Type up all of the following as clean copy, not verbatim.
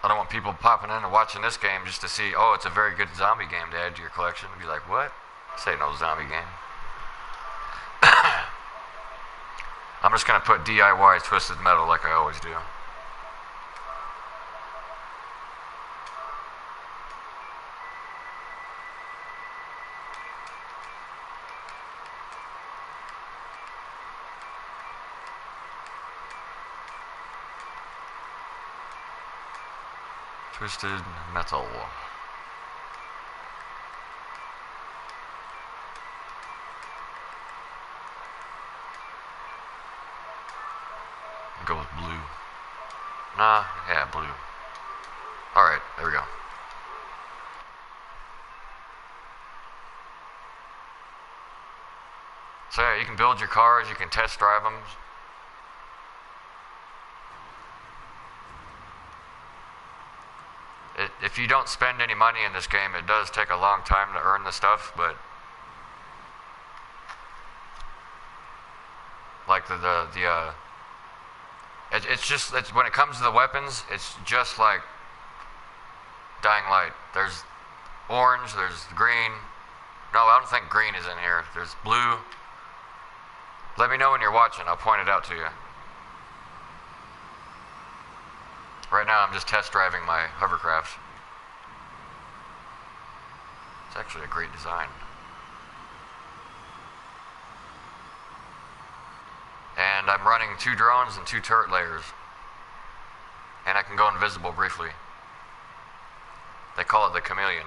I don't want people popping in and watching this game just to see, oh, it's a very good zombie game to add to your collection. Be like, what? This ain't no zombie game. I'm just gonna put DIY Twisted Metal like I always do. Twisted Metal. Go with blue. Nah, yeah, blue. Alright, there we go. So yeah, you can build your cars, you can test drive them. If you don't spend any money in this game, it does take a long time to earn the stuff, but like it's when it comes to the weapons, it's just like Dying Light. There's orange, there's green. No, I don't think green is in here. There's blue. Let me know when you're watching. I'll point it out to you. Right now I'm just test driving my Hovercraft. It's actually a great design. And I'm running 2 drones and 2 turret layers. And I can go invisible briefly. They call it the chameleon.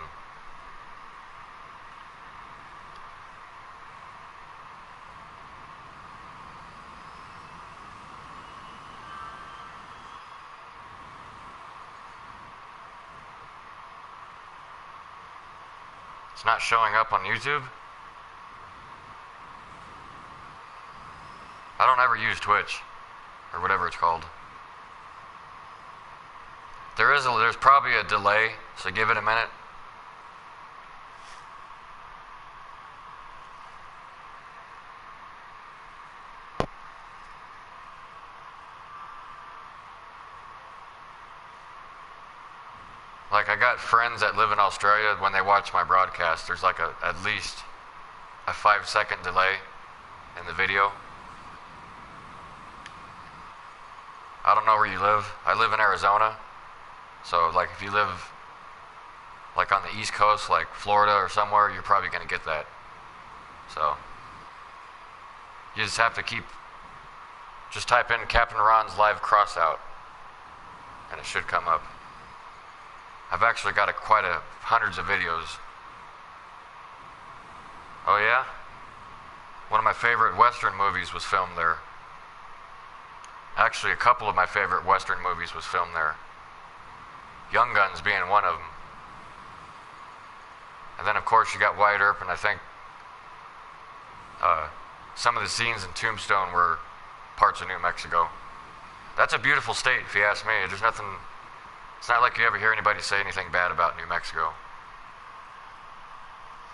It's not showing up on YouTube? I don't ever use Twitch, or whatever it's called. There's probably a delay, so give it a minute. Like, I got friends that live in Australia. When they watch my broadcast, there's like at least a 5-second delay in the video. I don't know where you live. I live in Arizona. So, like, if you live, like, on the East Coast, like Florida or somewhere, you're probably going to get that. So, you just have to just type in Captain Ron's live crossout, and it should come up. I've actually got hundreds of videos. Oh yeah? One of my favorite Western movies was filmed there. Actually, a couple of my favorite Western movies was filmed there. Young Guns being one of them. And then, of course, you got Wyatt Earp, and I think some of the scenes in Tombstone were parts of New Mexico. That's a beautiful state, if you ask me. There's nothing. It's not like you ever hear anybody say anything bad about New Mexico.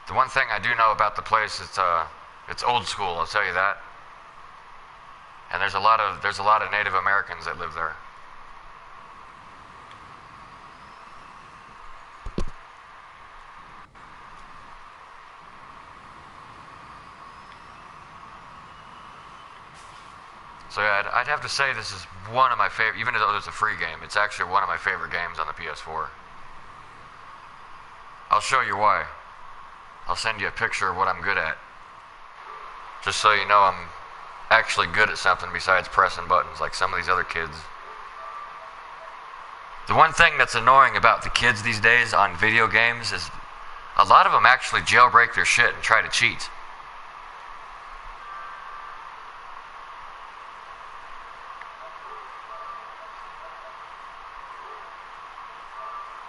The one thing I do know about the place, it's old school. I'll tell you that. And there's a lot of Native Americans that live there. So yeah, I'd have to say this is one of my favorite, even though it's a free game, it's actually one of my favorite games on the PS4. I'll show you why. I'll send you a picture of what I'm good at. Just so you know I'm actually good at something besides pressing buttons like some of these other kids. The one thing that's annoying about the kids these days on video games is a lot of them actually jailbreak their shit and try to cheat.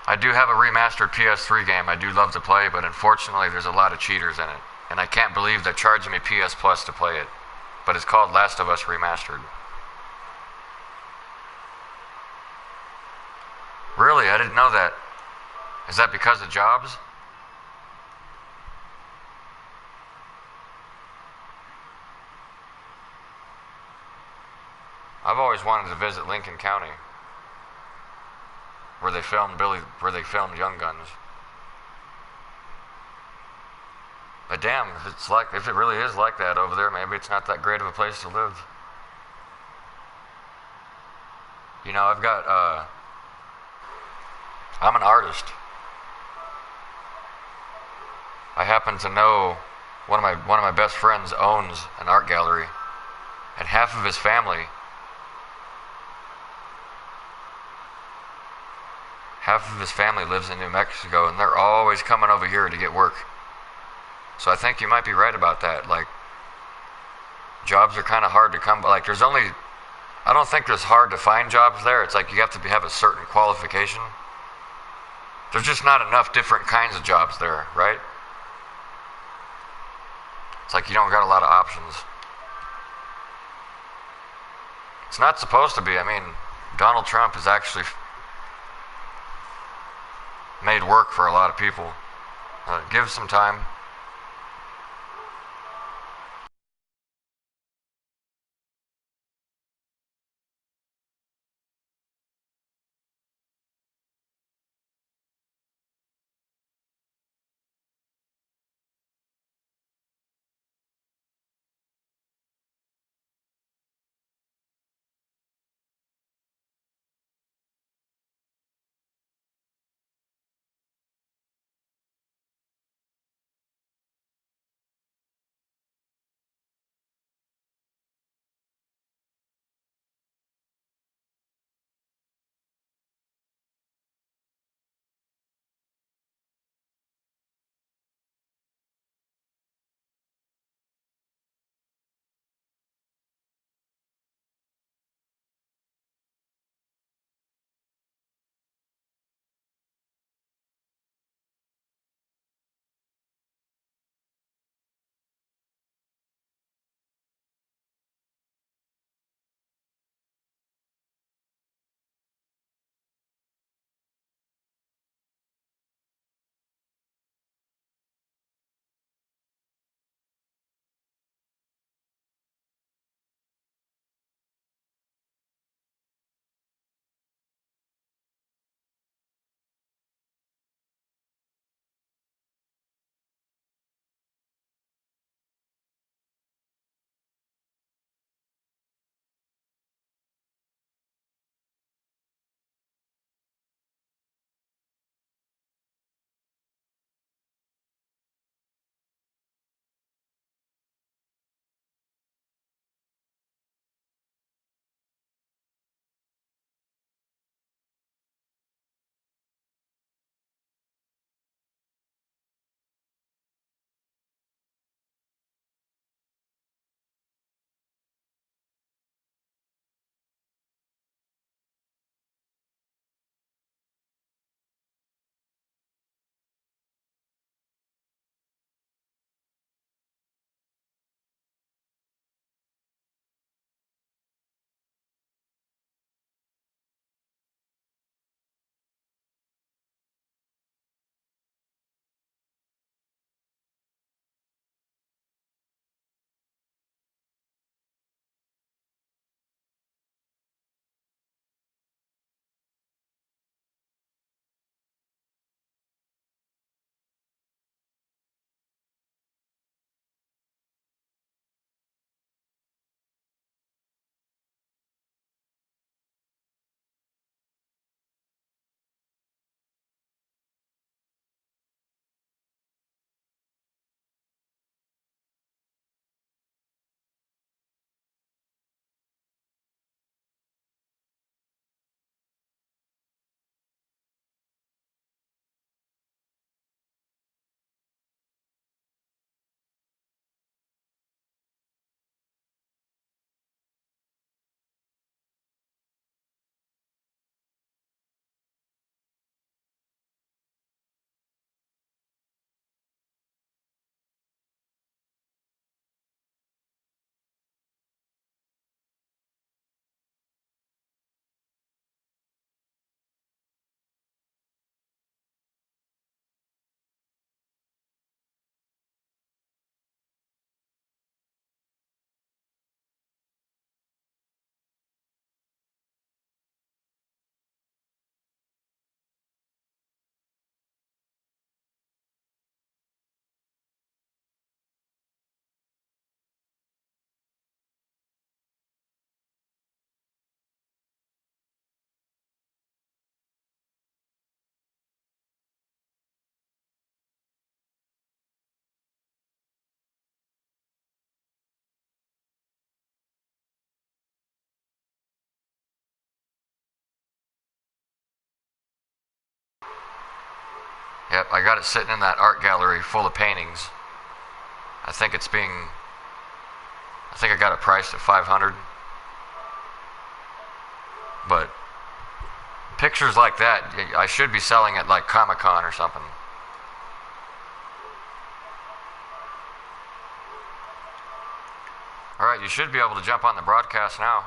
I do have a remastered PS3 game I do love to play, but unfortunately there's a lot of cheaters in it. And I can't believe they're charging me PS Plus to play it. But it's called Last of Us Remastered. Really? I didn't know that. Is that because of jobs? I've always wanted to visit Lincoln County. where they filmed Young Guns. But damn, if it really is like that over there, maybe it's not that great of a place to live. You know, I'm an artist. I happen to know one of my best friends owns an art gallery, and half of his family lives in New Mexico, and they're always coming over here to get work. So I think you might be right about that. Like, jobs are kind of hard to come by. Like, I don't think there's hard to find jobs there. It's like you have to have a certain qualification. There's just not enough different kinds of jobs there, right? It's like you don't got a lot of options. It's not supposed to be. I mean, Donald Trump has actually made work for a lot of people. Give some time. Yep, I got it sitting in that art gallery full of paintings. I think I got it priced at 500. But pictures like that, I should be selling at like Comic-Con or something. Alright, you should be able to jump on the broadcast now.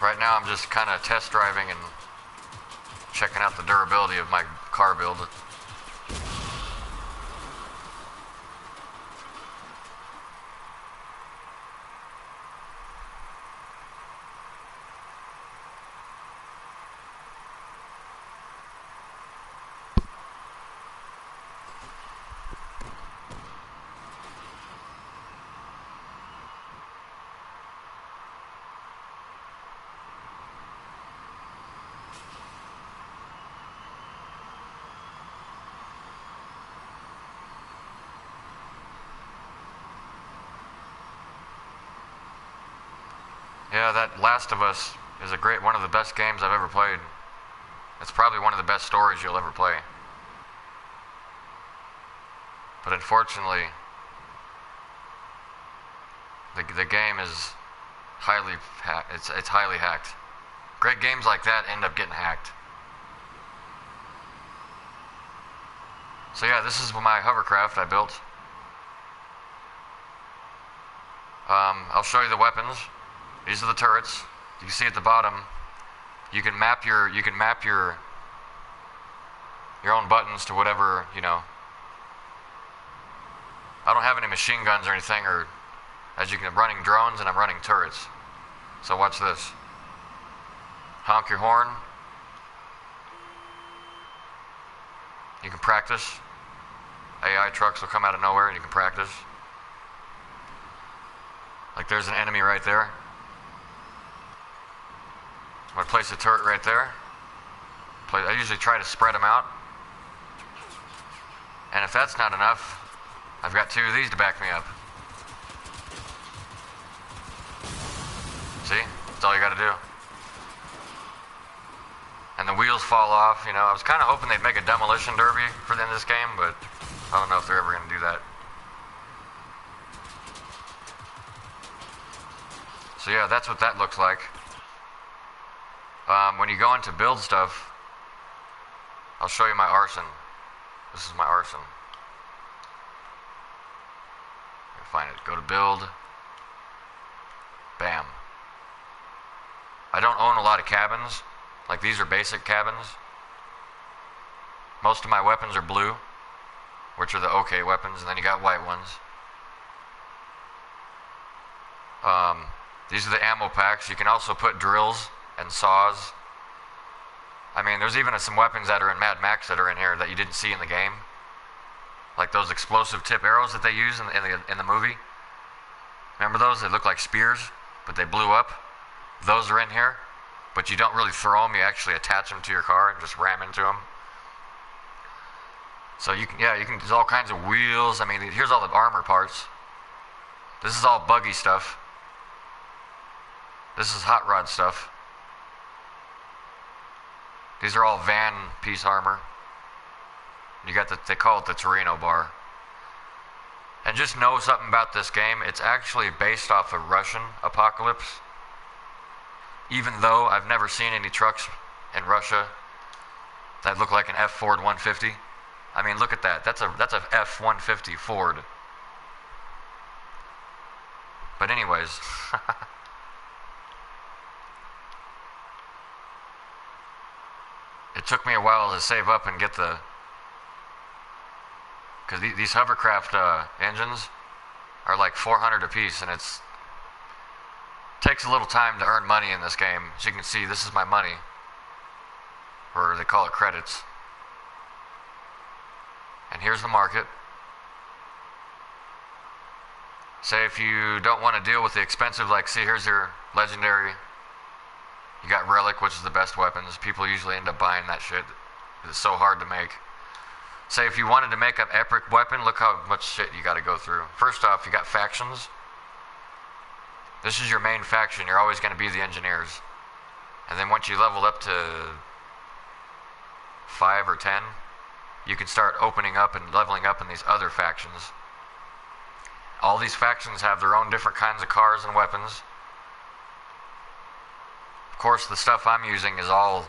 Right now I'm just kind of test driving and checking out the durability of my car build. Yeah, that Last of Us is one of the best games I've ever played. It's probably one of the best stories you'll ever play. But unfortunately, the game is it's highly hacked. Great games like that end up getting hacked. So yeah, this is my hovercraft I built. I'll show you the weapons. These are the turrets. You can see at the bottom. You can map your own buttons to whatever, you know. I don't have any machine guns or anything, or as you can, I'm running drones and I'm running turrets. So watch this. Honk your horn. You can practice. AI trucks will come out of nowhere and you can practice. Like there's an enemy right there. I'm going to place a turret right there. I usually try to spread them out. And if that's not enough, I've got two of these to back me up. See? That's all you got to do. And the wheels fall off, you know. I was kind of hoping they'd make a demolition derby for the end of this game, but I don't know if they're ever going to do that. So yeah, that's what that looks like. When you go into build stuff, I'll show you my arson. This is my arson. Find it. Go to build. Bam. I don't own a lot of cabins. Like these are basic cabins. Most of my weapons are blue, which are the okay weapons, and then you got white ones. These are the ammo packs. You can also put drills and saws. I mean, there's even some weapons that are in Mad Max that are in here that you didn't see in the game. Like those explosive tip arrows that they use in the movie. Remember those? They look like spears, but they blew up. Those are in here, but you don't really throw them. You actually attach them to your car and just ram into them. So you can, there's all kinds of wheels. I mean, here's all the armor parts. This is all buggy stuff. This is hot rod stuff. These are all van piece armor. You got they call it the Torino bar. And just know something about this game. It's actually based off a Russian apocalypse. Even though I've never seen any trucks in Russia that look like an Ford 150. I mean, look at that. That's a F-150 Ford. But anyways. It took me a while to save up and get the... Because these hovercraft engines are like 400 a piece, and it takes a little time to earn money in this game. As you can see, this is my money, or they call it credits. And here's the market. Say if you don't want to deal with the expensive, like, see, here's your legendary. You got relic, which is the best weapons. People usually end up buying that shit. It's so hard to make. say if you wanted to make an epic weapon, look how much shit you got to go through. First off, you got factions. This is your main faction. You're always going to be the engineers. And then once you level up to 5 or 10, you can start opening up and leveling up in these other factions. All these factions have their own different kinds of cars and weapons. Of course, the stuff I'm using is all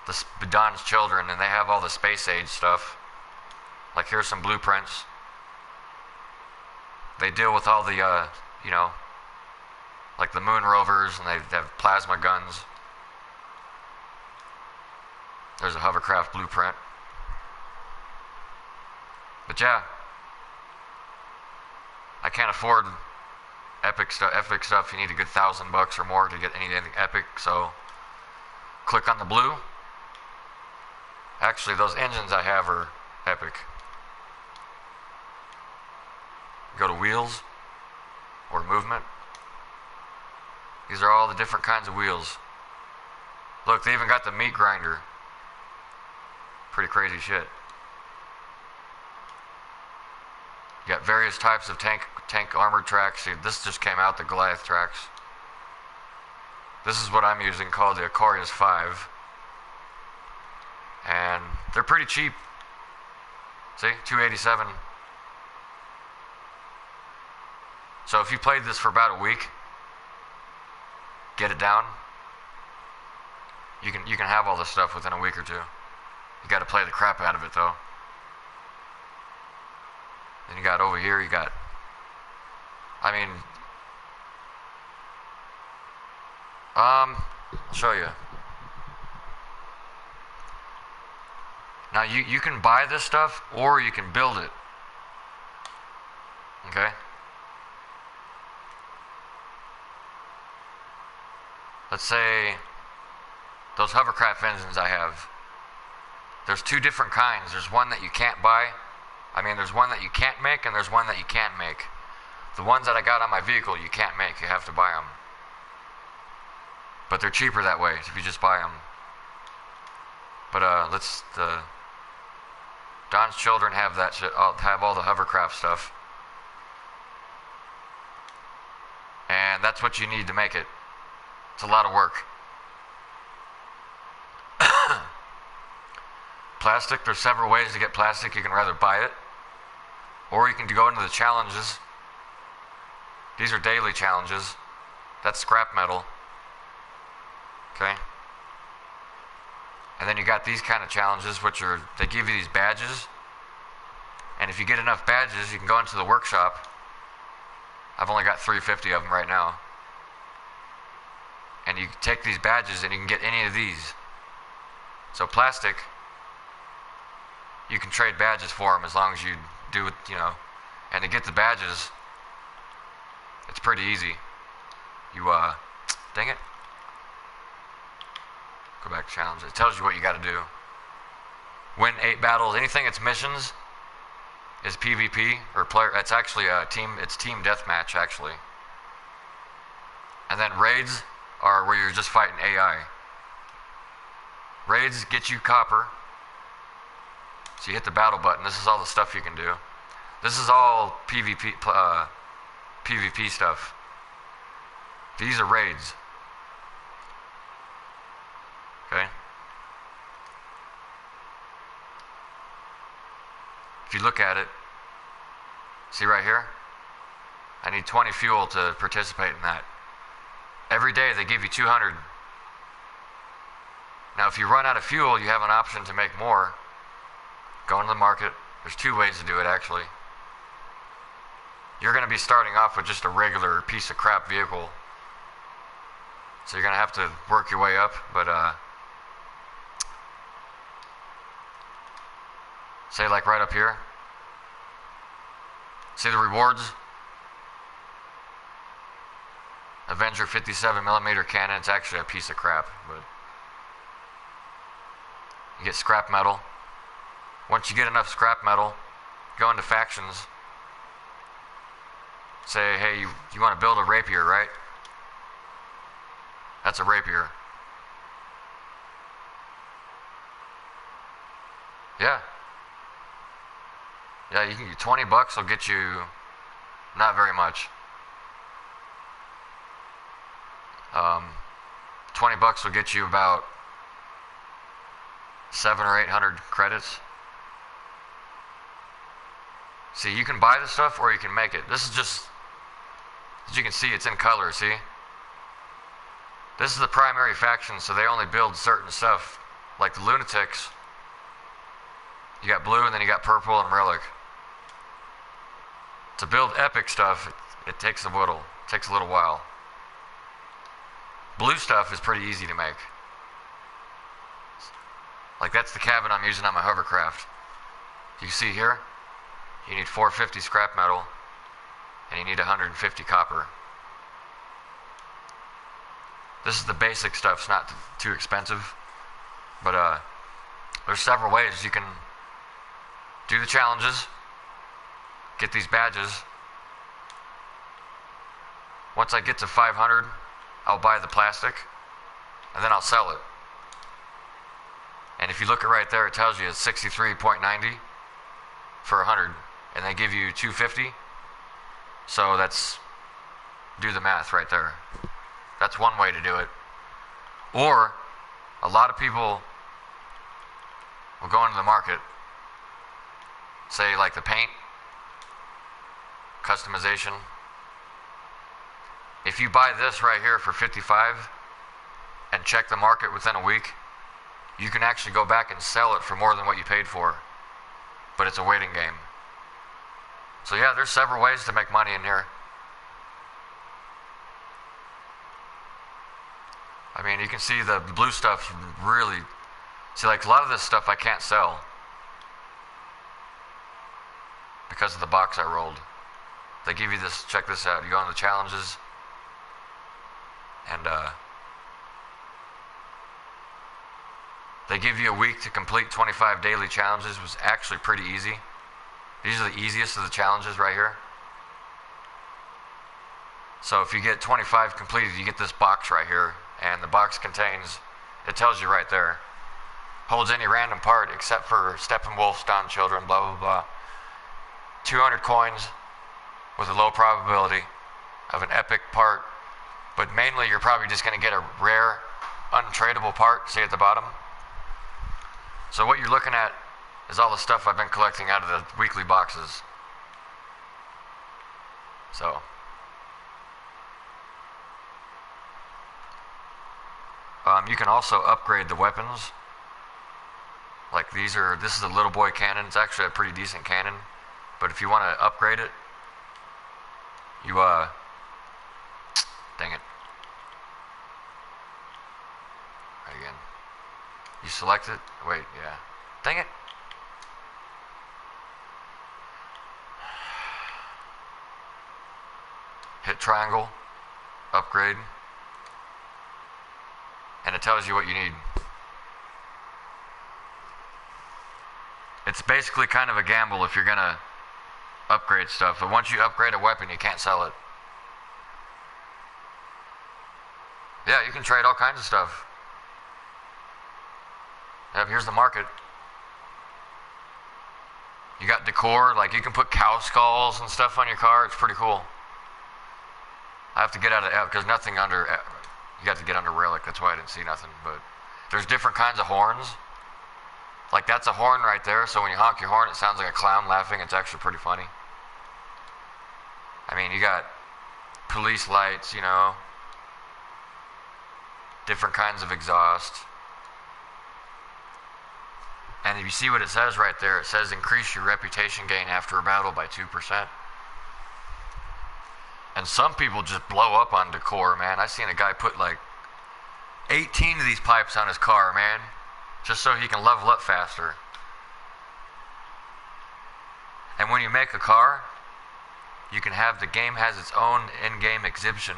the Don's children, and they have all the space age stuff. Like, here's some blueprints. They deal with all the, you know, like the moon rovers, and they have plasma guns. There's a hovercraft blueprint. But yeah, I can't afford epic stuff. Epic stuff, you need a good $1,000 or more to get anything epic. So click on the blue. Actually, those engines I have are epic. Go to wheels or movement. These are all the different kinds of wheels. Look, they even got the meat grinder. Pretty crazy shit. You got various types of tank armored tracks. See, this just came out, the Goliath tracks. This is what I'm using, called the Aquarius 5. And they're pretty cheap. See, $287. So if you played this for about a week, get it down, you can have all this stuff within a week or two. You got to play the crap out of it though. Then you got over here, you got, I mean, I'll show you. Now you can buy this stuff or you can build it. Okay? Let's say those hovercraft engines I have. There's two different kinds. There's one that you can't buy. There's one that you can't make, and there's one that you can make. The ones that I got on my vehicle, you can't make. You have to buy them. But they're cheaper that way if you just buy them. But Don's children have that shit. Have all the hovercraft stuff, and that's what you need to make it. It's a lot of work. Plastic, there's several ways to get plastic. You can rather buy it, or you can go into the challenges. These are daily challenges. That's scrap metal. Okay? And then you got these kind of challenges, which are, they give you these badges. And if you get enough badges, you can go into the workshop. I've only got 350 of them right now. And you take these badges and you can get any of these. So plastic, you can trade badges for them as long as you do it, you know. And to get the badges, it's pretty easy. You, dang it. Go back to challenge. It tells you what you got to do. Win 8 battles. Anything that's missions is PvP or player. It's actually a team. It's team deathmatch actually. And then raids are where you're just fighting AI. Raids get you copper. So you hit the battle button. This is all the stuff you can do. This is all PvP PvP stuff. These are raids. Okay? If you look at it, see right here? I need 20 fuel to participate in that. Every day they give you 200. Now if you run out of fuel, you have an option to make more. Go into the market. There's 2 ways to do it actually. You're going to be starting off with just a regular piece of crap vehicle. So you're going to have to work your way up, but say like right up here. See the rewards? Avenger 57mm cannon. It's actually a piece of crap, but you get scrap metal. Once you get enough scrap metal, go into factions. Say, hey, you want to build a rapier, right? That's a rapier. Yeah. Yeah, you can get $20 will get you not very much. 20 bucks will get you about 700 or 800 credits. See, you can buy the stuff or you can make it. This is just, as you can see, it's in color, see? This is the primary faction, so they only build certain stuff. Like the Lunatics, you got blue and then you got purple and relic. To build epic stuff, it takes a little while. Blue stuff is pretty easy to make. Like that's the cabin I'm using on my hovercraft. You see here, you need 450 scrap metal and you need 150 copper. This is the basic stuff, it's not too expensive. But there's several ways you can do the challenges, get these badges. Once I get to 500, I'll buy the plastic, and then I'll sell it. And if you look at right there, it tells you it's 63.90 for 100, and they give you 250. So that's, do the math right there. That's one way to do it. Or, a lot of people will go into the market, say like the paint, customization. If you buy this right here for 55 and check the market within a week, you can actually go back and sell it for more than what you paid for. But it's a waiting game. So yeah, there's several ways to make money in here. I mean, you can see the blue stuff really, see like a lot of this stuff I can't sell because of the box I rolled. They give you this, check this out, you go on the challenges, and they give you a week to complete 25 daily challenges. It was actually pretty easy. These are the easiest of the challenges right here. So if you get 25 completed, you get this box right here, and the box contains, it tells you right there, holds any random part except for Steppenwolf, Stone Children, blah, blah, blah. 200 coins with a low probability of an epic part, but mainly you're probably just going to get a rare, untradeable part, see at the bottom? So what you're looking at is all the stuff I've been collecting out of the weekly boxes. So, you can also upgrade the weapons. Like this is a little boy cannon. It's actually a pretty decent cannon. But if you want to upgrade it, you, dang it. Right again. You select it. Wait, yeah. Dang it. Hit triangle, upgrade, and it tells you what you need. It's basically kind of a gamble if you're gonna upgrade stuff, but once you upgrade a weapon, you can't sell it. Yeah, you can trade all kinds of stuff. Yep, here's the market. You got decor, like you can put cow skulls and stuff on your car. It's pretty cool. I have to get out of F because nothing under, you have to get under relic, that's why I didn't see nothing, but there's different kinds of horns. Like that's a horn right there, so when you honk your horn, it sounds like a clown laughing. It's actually pretty funny. I mean, you got police lights, you know, different kinds of exhaust. And if you see what it says right there, it says increase your reputation gain after a battle by 2%. And some people just blow up on decor, man. I seen a guy put like 18 of these pipes on his car, man, just so he can level up faster. And when you make a car, you can have, the game has its own in-game exhibition.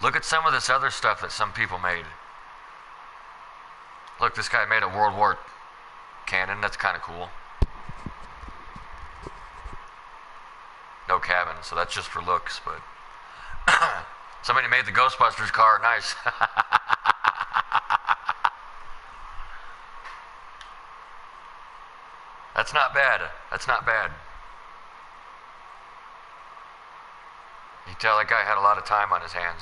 Look at some of this other stuff that some people made. Look, this guy made a World War cannon. That's kind of cool. No cabin, so that's just for looks, but somebody made the Ghostbusters car. Nice. That's not bad. That's not bad. You tell that guy had a lot of time on his hands.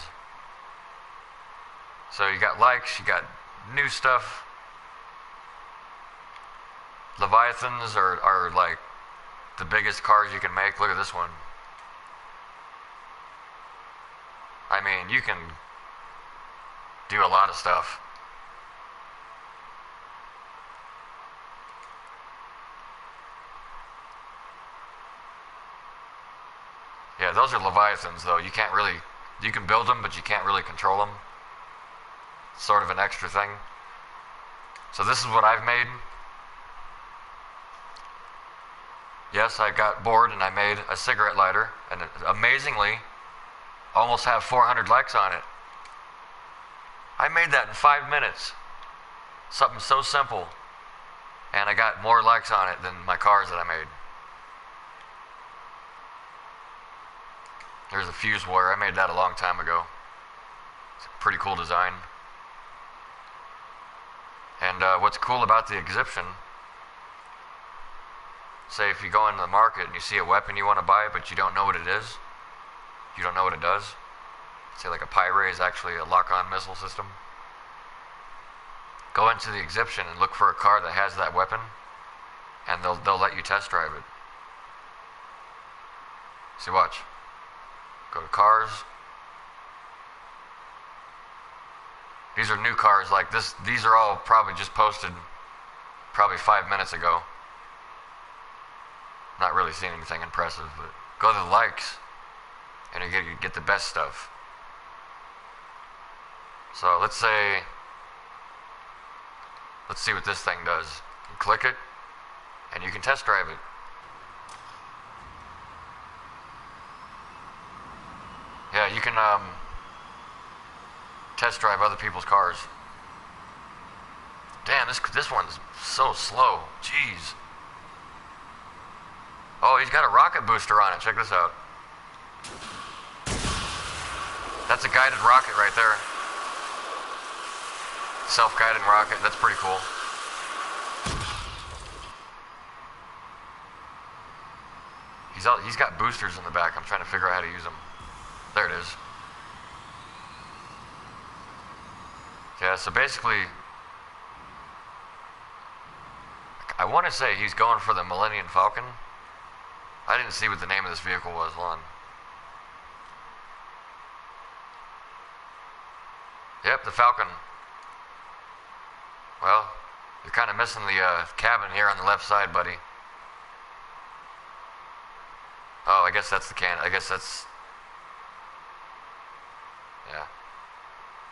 So you got likes, you got new stuff. Leviathans are like the biggest cars you can make. Look at this one. I mean, you can do a lot of stuff. Yeah, those are Leviathans though. You can't really, you can build them, but you can't really control them. It's sort of an extra thing. So this is what I've made. Yes, I got bored and I made a cigarette lighter, and it, amazingly, almost have 400 likes on it. I made that in 5 minutes. Something so simple. And I got more likes on it than my cars that I made. There's a fuse wire. I made that a long time ago. It's a pretty cool design. And what's cool about the exhibition, say if you go into the market and you see a weapon you want to buy, but you don't know what it is, you don't know what it does. Say like a Pyre is actually a lock-on missile system. Go into the exhibition and look for a car that has that weapon, and they'll let you test drive it. See, watch. Go to cars. These are new cars like this. These are all probably just posted probably 5 minutes ago. Not really seeing anything impressive, but go to the likes and you get the best stuff. So let's see what this thing does. You click it and you can test drive it. Yeah, you can test drive other people's cars. Damn, this one's so slow. Jeez. Oh, he's got a rocket booster on it. Check this out. That's a guided rocket right there. Self-guided rocket. That's pretty cool. He's got boosters in the back. I'm trying to figure out how to use them. There it is. Yeah, so basically, I want to say he's going for the Millennium Falcon. I didn't see what the name of this vehicle was. Hold on. Yep, the Falcon. Well, you're kind of missing the cabin here on the left side, buddy. Oh, I guess that's the can. I guess that's... Yeah.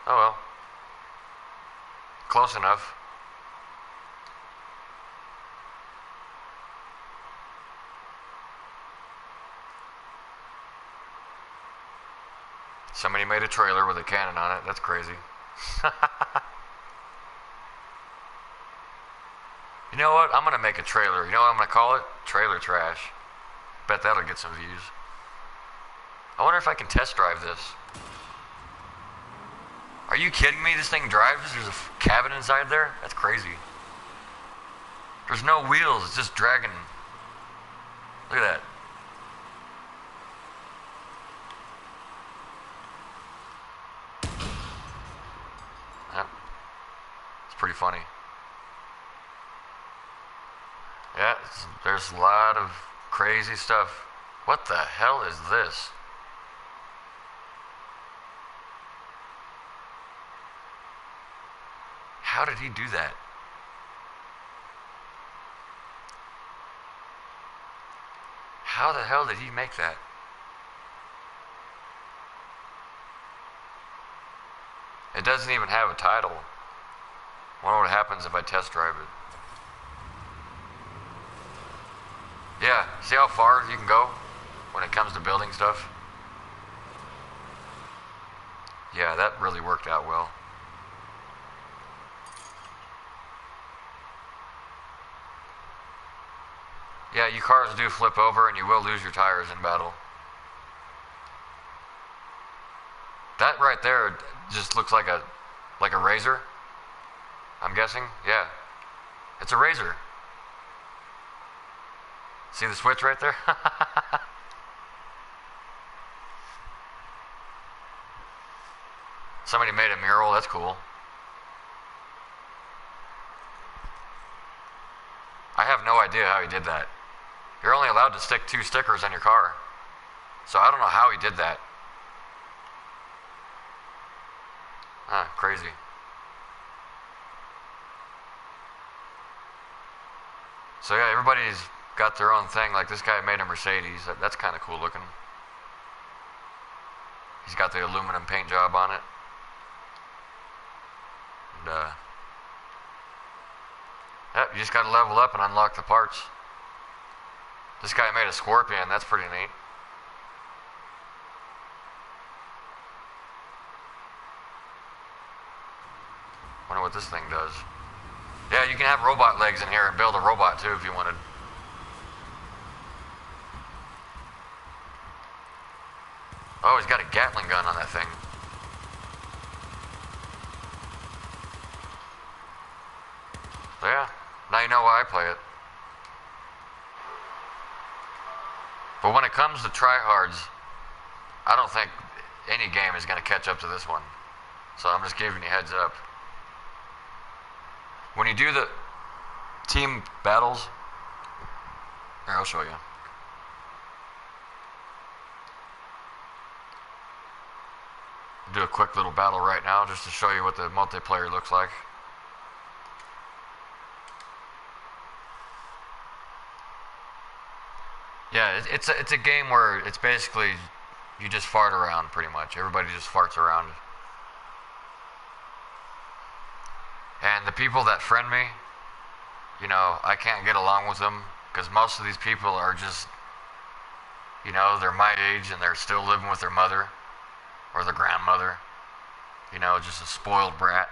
Oh well. Close enough. Somebody made a trailer with a cannon on it. That's crazy. You know what? I'm going to make a trailer. You know what I'm going to call it? Trailer trash. Bet that'll get some views. I wonder if I can test drive this. Are you kidding me? This thing drives? There's a cabin inside there? That's crazy. There's no wheels. It's just dragging. Look at that. Yep. It's pretty funny. Yeah, there's a lot of crazy stuff. What the hell is this? How did he do that? How the hell did he make that? It doesn't even have a title. I wonder what happens if I test drive it. Yeah, see how far you can go when it comes to building stuff? Yeah, that really worked out well. Yeah, you cars do flip over and you will lose your tires in battle. That right there just looks like a razor. I'm guessing. Yeah. It's a razor. See the switch right there? Somebody made a mural, that's cool. I have no idea how he did that. You're only allowed to stick 2 stickers on your car. So I don't know how he did that. Crazy. So yeah, everybody's got their own thing. Like this guy made a Mercedes. That's kind of cool looking. He's got the aluminum paint job on it. And, yep, you just got to level up and unlock the parts. This guy made a Scorpion. That's pretty neat. Wonder what this thing does. Yeah, you can have robot legs in here and build a robot too if you wanted. Oh, he's got a Gatling gun on that thing. So yeah, now you know why I play it. But when it comes to tryhards, I don't think any game is going to catch up to this one. So I'm just giving you a heads up. When you do the team battles, here, I'll show you. Do a quick little battle right now just to show you what the multiplayer looks like. Yeah, it's a game where it's basically you just fart around pretty much. Everybody just farts around. And the people that friend me, you know, I can't get along with them because most of these people are just, you know, they're my age and they're still living with their mother or their grandmother. You know, just a spoiled brat.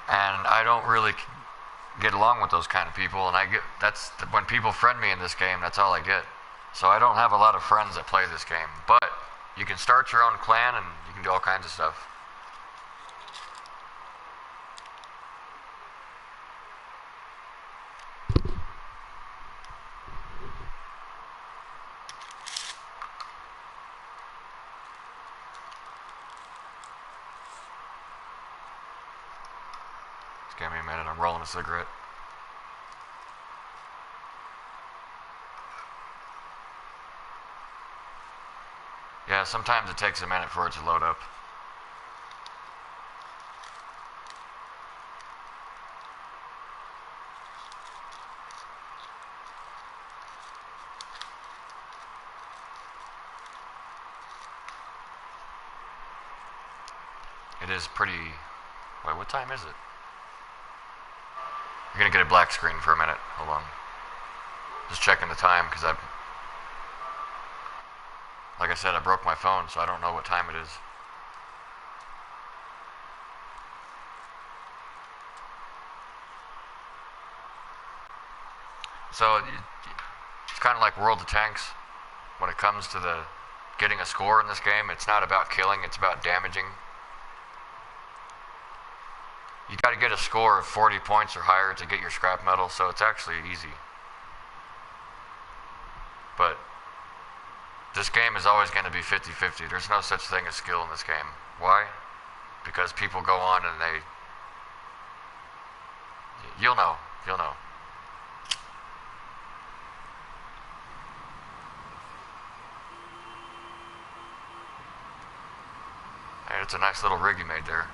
And I don't really get along with those kind of people, and that's when people friend me in this game, that's all I get. So I don't have a lot of friends that play this game, but you can start your own clan and you can do all kinds of stuff. Just give me a minute, I'm rolling a cigarette. Yeah, sometimes it takes a minute for it to load up. It is pretty... Wait, what time is it? You're gonna get a black screen for a minute. Hold on. Just checking the time because like I said, I broke my phone, so I don't know what time it is. So it's kind of like World of Tanks. When it comes to the getting a score in this game, it's not about killing, it's about damaging. You got to get a score of 40 points or higher to get your scrap metal, so it's actually easy. But this game is always going to be 50-50. There's no such thing as skill in this game. Why? Because people go on and they... You'll know. You'll know. Hey, it's a nice little rig you made there.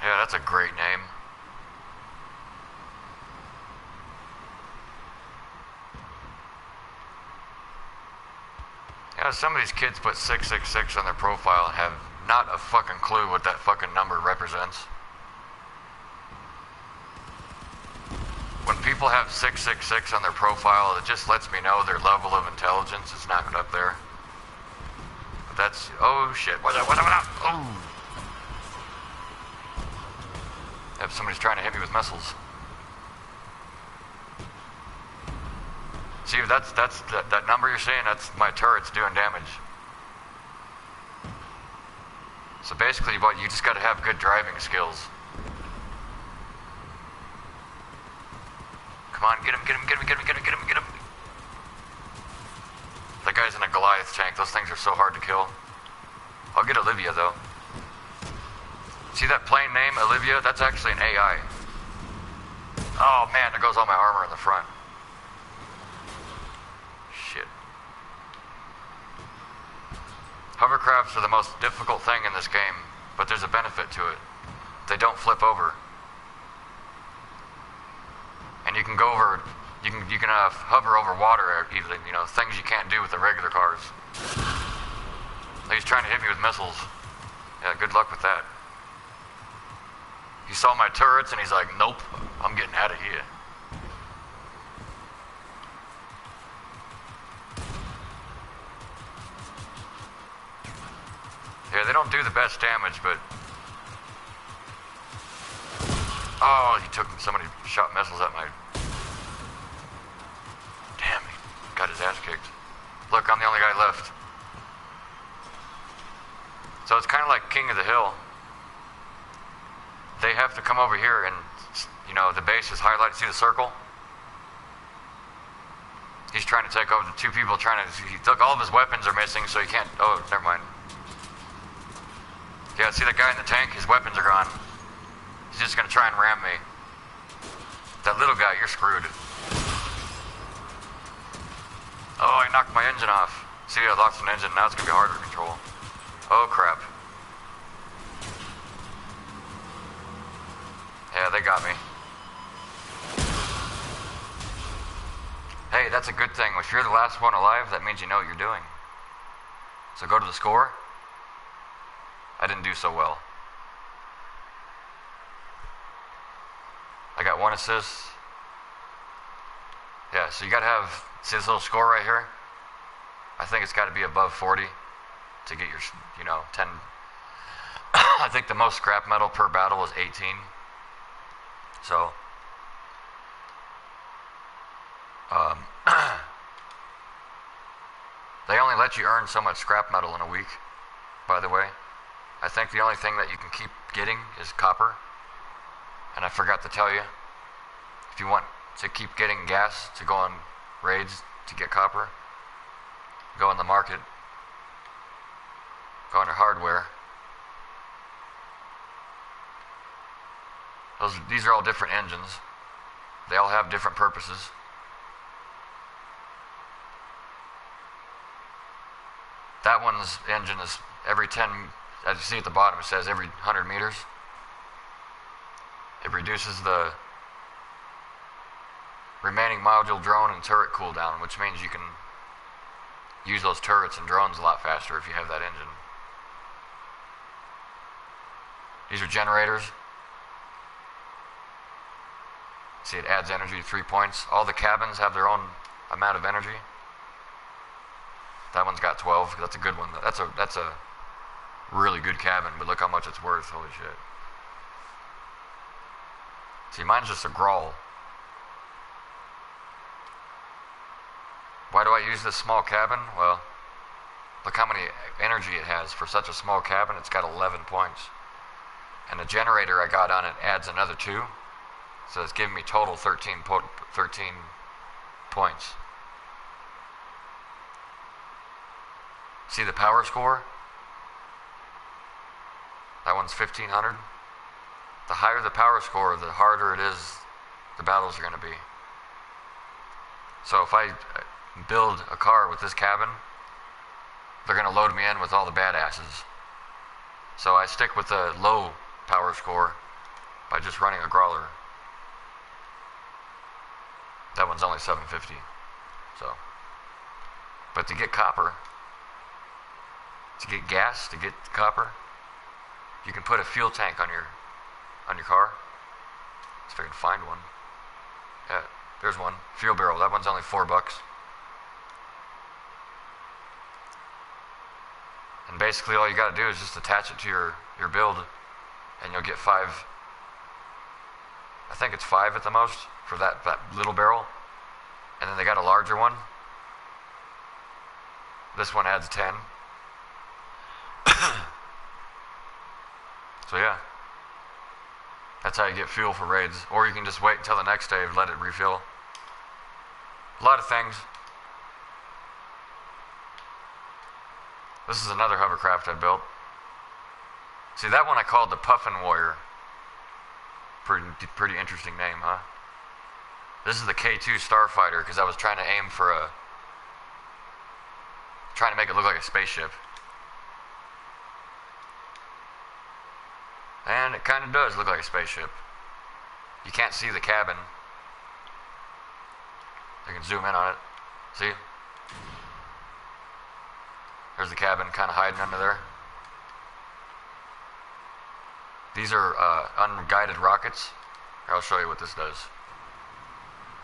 Yeah, that's a great name. Yeah, some of these kids put 666 on their profile and have not a fucking clue what that fucking number represents. When people have 666 on their profile, it just lets me know their level of intelligence is not up there. But that's... Oh, shit. What up? Oh! If somebody's trying to hit me with missiles. See, that number you're seeing, that's my turrets doing damage. So basically, what you just got to have good driving skills. Come on, get him, get him, get him, get him, get him, get him, get him. That guy's in a Goliath tank. Those things are so hard to kill. I'll get Olivia, though. See that plane name, Olivia? That's actually an AI. Oh, man, there goes all my armor in the front. Shit. Hovercrafts are the most difficult thing in this game, but there's a benefit to it. They don't flip over. And you can go over, you can hover over water, even, you know, things you can't do with the regular cars. He's trying to hit me with missiles. Yeah, good luck with that. He saw my turrets and he's like, nope, I'm getting out of here. Yeah, they don't do the best damage, but... Oh, somebody shot missiles at my... Damn, he got his ass kicked. Look, I'm the only guy left. So it's kind of like King of the Hill. They have to come over here and, you know, the base is highlighted. See the circle? He's trying to take over the two people trying to... Look, all of his weapons are missing, so he can't... Oh, never mind. Yeah, see that guy in the tank? His weapons are gone. He's just gonna try and ram me. That little guy, you're screwed. Oh, I knocked my engine off. See, I lost an engine. Now it's gonna be harder to control. Oh, crap. Yeah, they got me. Hey, that's a good thing. If you're the last one alive, that means you know what you're doing. So go to the score. I didn't do so well. I got 1 assist. Yeah, so you gotta have, see this little score right here? I think it's gotta be above 40 to get your, you know, 10. I think the most scrap metal per battle is 18. So, they only let you earn so much scrap metal in a week, by the way. I think the only thing that you can keep getting is copper. And I forgot to tell you, if you want to keep getting gas to go on raids to get copper, go in the market, go under hardware. These are all different engines. They all have different purposes. That one's engine is every 10, as you see at the bottom, it says every 100 meters. It reduces the remaining module, drone, and turret cooldown, which means you can use those turrets and drones a lot faster if you have that engine. These are generators. See, it adds energy to 3 points. All the cabins have their own amount of energy. That one's got 12. That's a good one. That's a really good cabin, but look how much it's worth. Holy shit. See, mine's just a growl. Why do I use this small cabin? Well, look how many energy it has. For such a small cabin, it's got 11 points. And the generator I got on it adds another 2. So it's giving me total 13 points. See the power score? That one's 1500. The higher the power score, the harder it is the battles are going to be. So if I build a car with this cabin, they're going to load me in with all the badasses. So I stick with the low power score by just running a growler. That one's only 750. So, but to get copper, to get gas, to get copper, you can put a fuel tank on your car. Let's see if I can find one. Yeah, there's one. Fuel barrel. That one's only $4. And basically all you got to do is just attach it to your build, and you'll get 5. I think it's 5 at the most for that little barrel. And then they got a larger one. This one adds 10. So yeah, that's how you get fuel for raids. Or you can just wait until the next day and let it refill. A lot of things. This is another hovercraft I built. See, that one I called the Puffin Warrior. Pretty interesting name, huh? This is the K2 Starfighter because I was trying to aim for trying to make it look like a spaceship. And it kind of does look like a spaceship. You can't see the cabin. I can zoom in on it. See? There's the cabin kind of hiding under there. These are unguided rockets. Here, I'll show you what this does.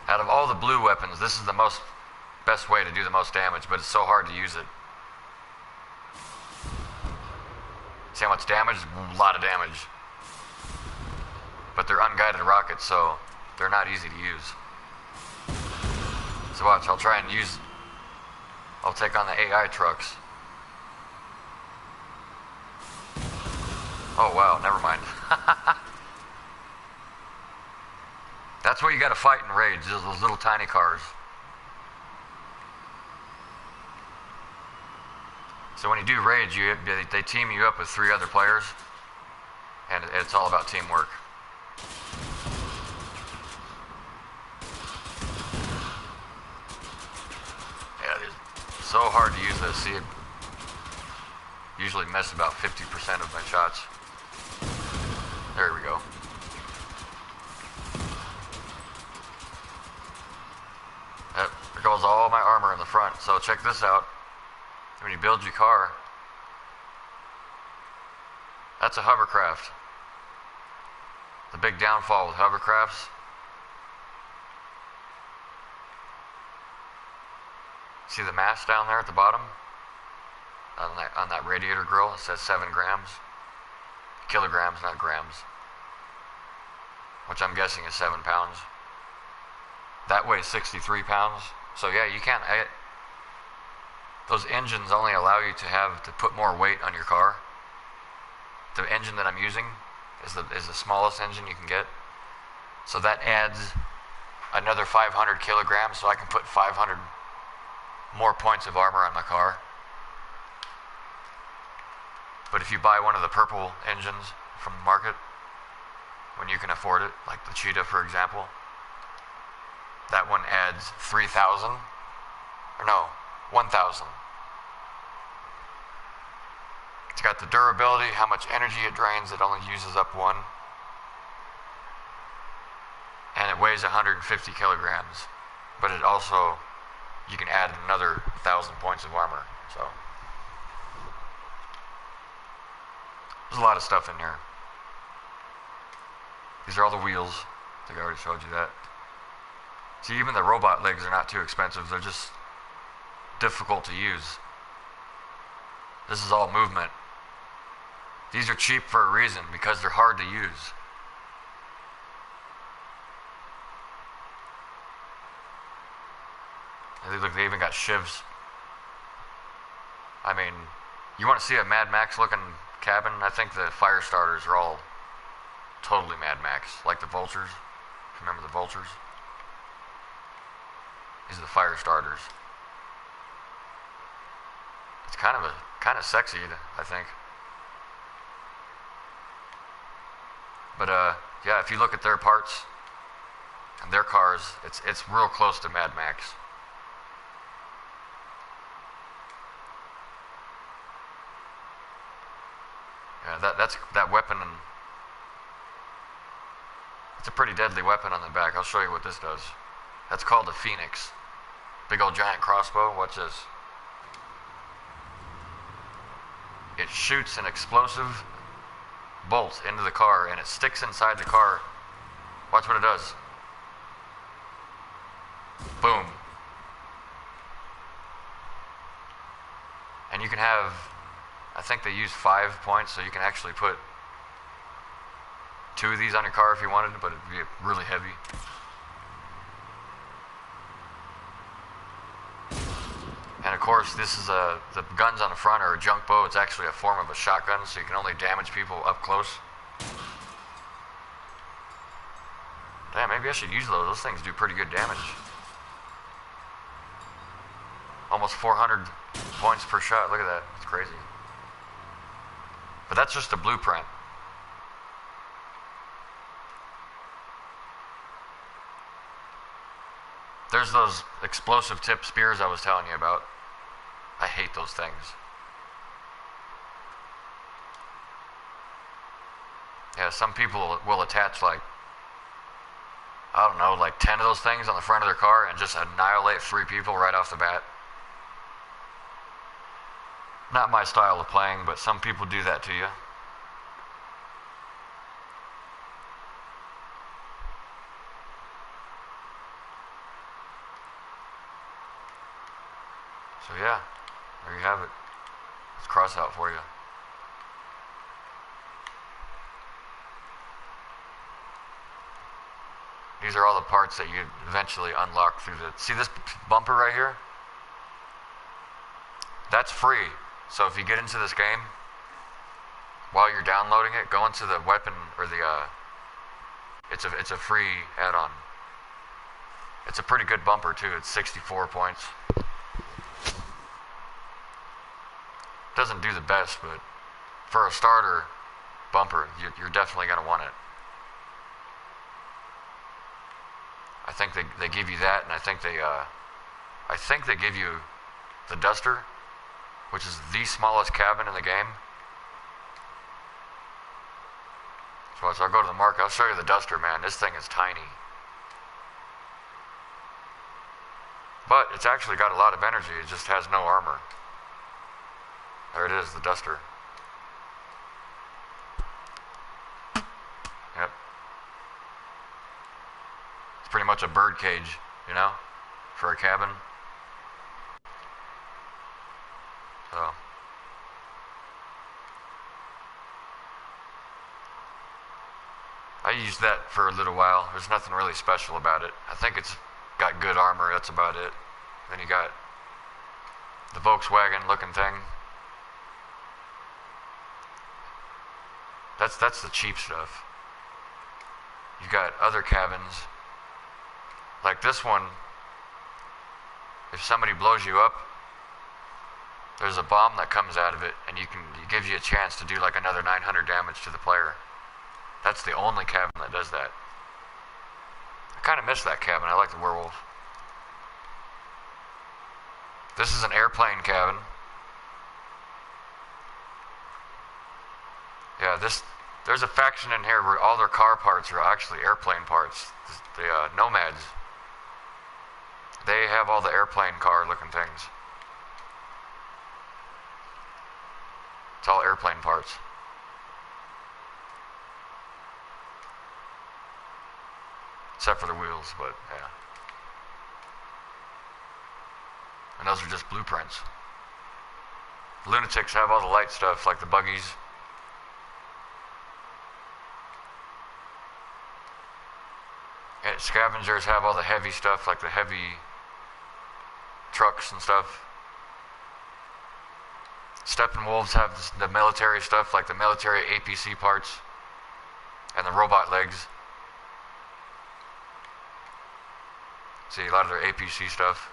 Out of all the blue weapons, this is the best way to do the most damage, but it's so hard to use it. See how much damage? A lot of damage. But they're unguided rockets, so they're not easy to use. So watch, I'll take on the AI trucks. Oh wow, never mind. That's what you gotta fight in raids, is those little tiny cars. So when you do raids, they team you up with 3 other players, and it's all about teamwork. Yeah, it's so hard to use this. See, it usually miss about 50% of my shots. There we go. Yep, there goes all my armor in the front. So check this out. When you build your car, that's a hovercraft. The big downfall with hovercrafts. See the mass down there at the bottom? On that radiator grill, it says 7 grams. Kilograms, not grams. Which I'm guessing is 7 pounds. That weighs 63 pounds. So yeah, you can't. Those engines only allow you to put more weight on your car. The engine that I'm using is the smallest engine you can get. So that adds another 500 kilograms, so I can put 500 more points of armor on my car. But if you buy one of the purple engines from the market, when you can afford it, like the Cheetah for example, that one adds 3,000, or no, 1,000. It's got the durability, how much energy it drains, it only uses up 1. And it weighs 150 kilograms. But it also, you can add another 1,000 points of armor, so. There's a lot of stuff in here. These are all the wheels. I think I already showed you that. See, even the robot legs are not too expensive. They're just difficult to use. This is all movement. These are cheap for a reason, because they're hard to use. And look, they even got shivs. I mean, you want to see a Mad Max looking cabin? I think the fire starters are all totally Mad Max, like the vultures. If you remember the vultures? These are the fire starters. It's kind of sexy, I think. But yeah, if you look at their parts and their cars, it's real close to Mad Max. Yeah, that weapon. It's a pretty deadly weapon on the back. I'll show you what this does. That's called a Phoenix. Big old giant crossbow. Watch this. It shoots an explosive bolt into the car, and it sticks inside the car. Watch what it does. Boom. And you can have, I think they use 5 points, so you can actually put 2 of these on your car if you wanted, but it'd be really heavy. And of course, this is the guns on the front are a junk bow. It's actually a form of a shotgun, so you can only damage people up close. Damn, maybe I should use those. Those things do pretty good damage. Almost 400 points per shot. Look at that. That's crazy. But that's just a blueprint. There's those explosive tip spears I was telling you about. I hate those things. Yeah, some people will attach like, I don't know, like 10 of those things on the front of their car and just annihilate 3 people right off the bat. Not my style of playing, but some people do that to you. So yeah, there you have it. It's Crossout for you. These are all the parts that you eventually unlock through the... See this bumper right here? That's free. So if you get into this game, while you're downloading it, go into the weapon or the... It's a free add-on. It's a pretty good bumper too. It's 64 points. Doesn't do the best, but for a starter bumper, you're definitely going to want it. I think they give you that, and I think they give you the Duster, which is the smallest cabin in the game. So I'll go to the market. I'll show you the Duster, man. This thing is tiny. But it's actually got a lot of energy. It just has no armor. There it is, the Duster. Yep. It's pretty much a bird cage, you know, for a cabin. So. I used that for a little while. There's nothing really special about it. I think it's got good armor, that's about it. Then you got the Volkswagen looking thing. That's the cheap stuff. You got other cabins. Like this one, if somebody blows you up, there's a bomb that comes out of it, and it gives you a chance to do like another 900 damage to the player. That's the only cabin that does that. I kind of miss that cabin. I like the werewolf. This is an airplane cabin. Yeah, there's a faction in here where all their car parts are actually airplane parts. The Nomads. They have all the airplane car looking things. It's all airplane parts. Except for the wheels, but yeah. And those are just blueprints. Lunatics have all the light stuff, like the buggies. And scavengers have all the heavy stuff, like the heavy trucks and stuff. Steppenwolves have the military stuff, like the military APC parts and the robot legs. See a lot of their APC stuff.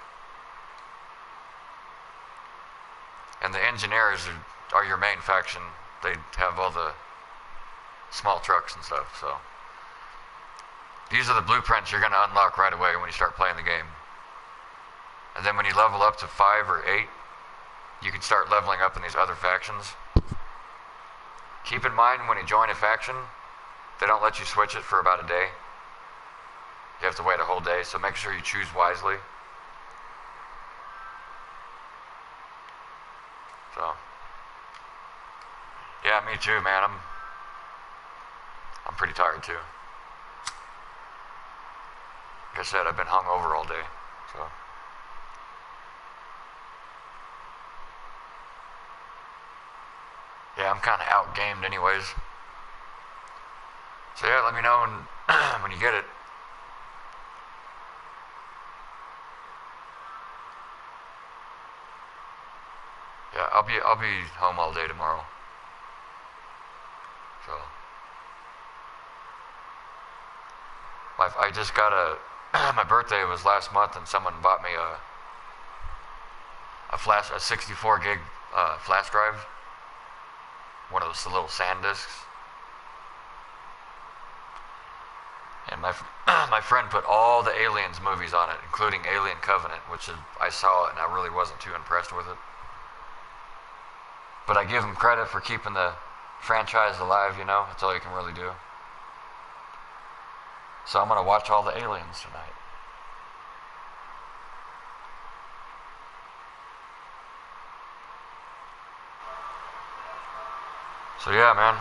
And the engineers are your main faction. They have all the small trucks and stuff, so. These are the blueprints you're going to unlock right away when you start playing the game. And then when you level up to 5 or 8, you can start leveling up in these other factions. Keep in mind when you join a faction, they don't let you switch it for about a day. You have to wait a whole day, so make sure you choose wisely. So, yeah, me too, man. I'm pretty tired too. Like I said, I've been hungover all day, so. Yeah, I'm kind of outgamed anyways. So yeah, let me know when you get it. Yeah, I'll be home all day tomorrow. So I just got a. My birthday was last month, and someone bought me a 64 gig flash drive, one of those little sand discs. And my friend put all the Aliens movies on it, including Alien Covenant, which I saw it and I really wasn't too impressed with it. But I give him credit for keeping the franchise alive, you know? That's all you can really do. So I'm going to watch all the Aliens tonight. So yeah, man.